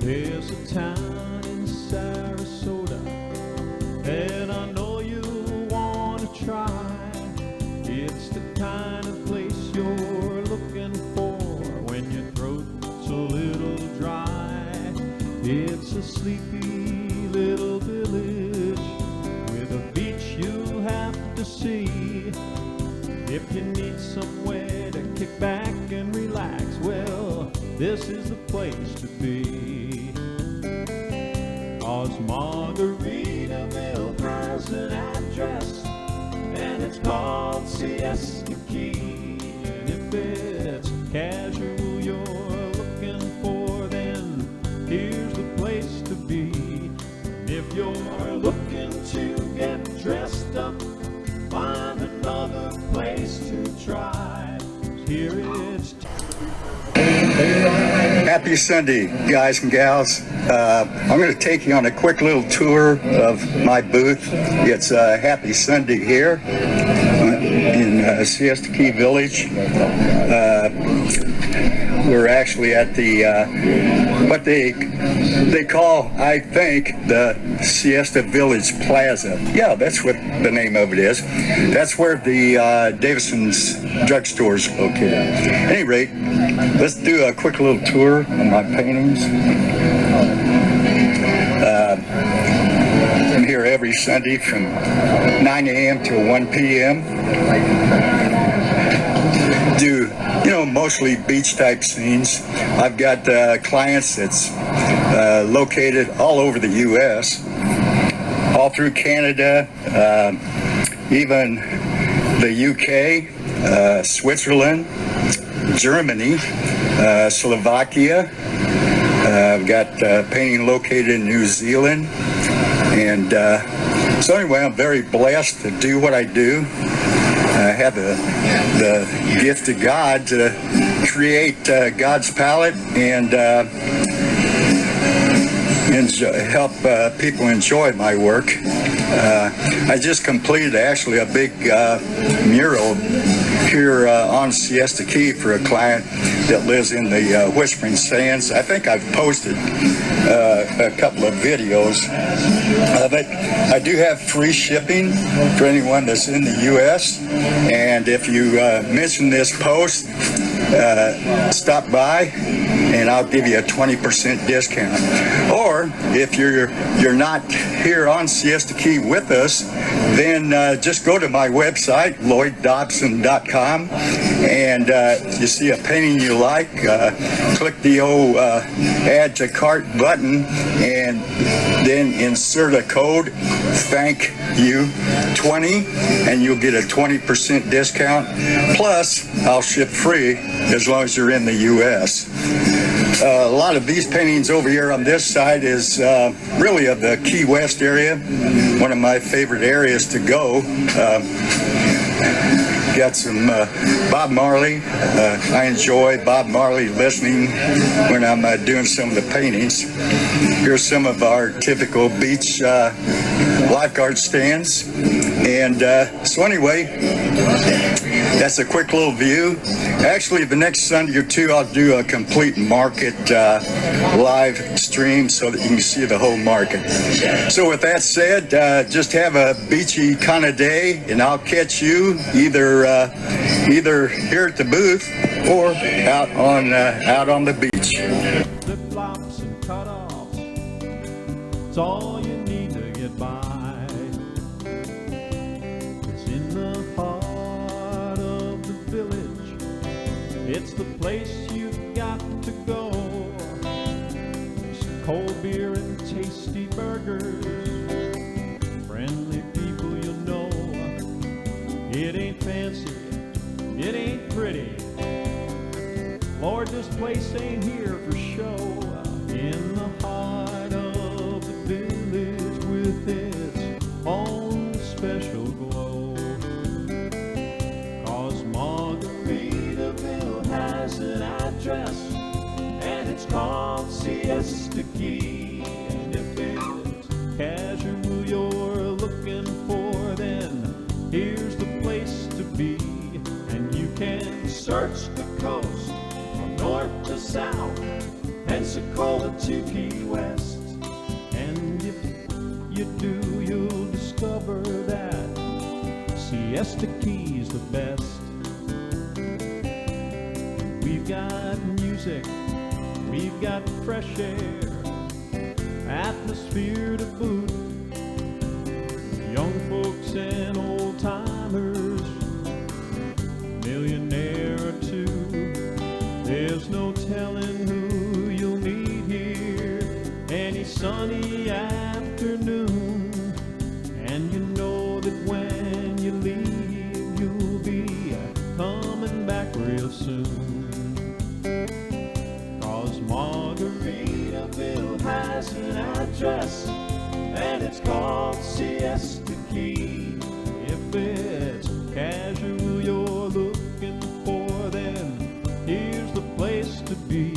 There's a town in Sarasota that I know you want to try. It's the kind of place you're looking for when your throat's a little dry. It's a sleepy little village with a beach you have to see. If you need somewhere to kick back and relax, well, this is the place to be. 'Cause Margaritaville has an address, and it's called Siesta Key. And if it's casual you're looking for, then here's the place to be. And if you're looking to get dressed up, find another place to try. Here it's Happy Sunday, guys and gals. I'm going to take you on a quick little tour of my booth. It's Happy Sunday here in Siesta Key Village. We're actually at the what they call, I think, the Siesta Village Plaza. Yeah, that's what the name of it is. That's where the Davison's drugstore is located. At any rate, let's do a quick little tour of my paintings. I'm here every Sunday from 9 a.m. to 1 p.m. Do, mostly beach type scenes. I've got clients that's located all over the U.S., all through Canada, even the UK, Switzerland, Germany, Slovakia. I've got painting located in New Zealand. And so anyway, I'm very blessed to do what I do. I have the gift of God to create God's palette and help people enjoy my work. I just completed actually a big mural here on Siesta Key for a client that lives in the Whispering Sands. I think I've posted a couple of videos of it. I do have free shipping for anyone that's in the U.S. and if you mention this post, stop by and I'll give you a 20% discount. Or if you're not here on Siesta Key with us, then just go to my website, LloydDobson.com, and you see a painting you like, click the old add to cart button and then insert a code, thank you 20, and you'll get a 20% discount. Plus, I'll ship free as long as you're in the U.S. A lot of these paintings over here on this side is really of the Key West area, one of my favorite areas to go. Got some Bob Marley. I enjoy Bob Marley listening when I'm doing some of the paintings. Here's some of our typical beach lifeguard stands. And so anyway, that's a quick little view. Actually, the next Sunday or two, I'll do a complete market live stream so that you can see the whole market. So with that said, just have a beachy kind of day, and I'll catch you either here at the booth or out on the beach. Flip-flops and cut-offs, it's all you need to get by. It's in the heart of the village. It's the place you've got to go. Some cold beer and tasty burgers, friendly people you know. It ain't fancy, it ain't pretty. Lord, this place ain't here for show. In the heart of the village with its own special glow. 'Cause Margaritaville has an address, and it's called Siesta Key. And if it's casual you're looking for, then here's the place to be. And you can search the coast from north to south, Pensacola to Key West. And if you do, you'll discover that Siesta Key's the best. We've got music, we've got fresh air, atmosphere to boot, young folks and old timers, millionaire or two. There's no telling who you'll meet here any sunny afternoon. And you know that when you leave, you'll be coming back real soon. 'Cause Margaritaville has an address, and it's called Siesta Key. If it's casual you're looking for, then here's the place to be.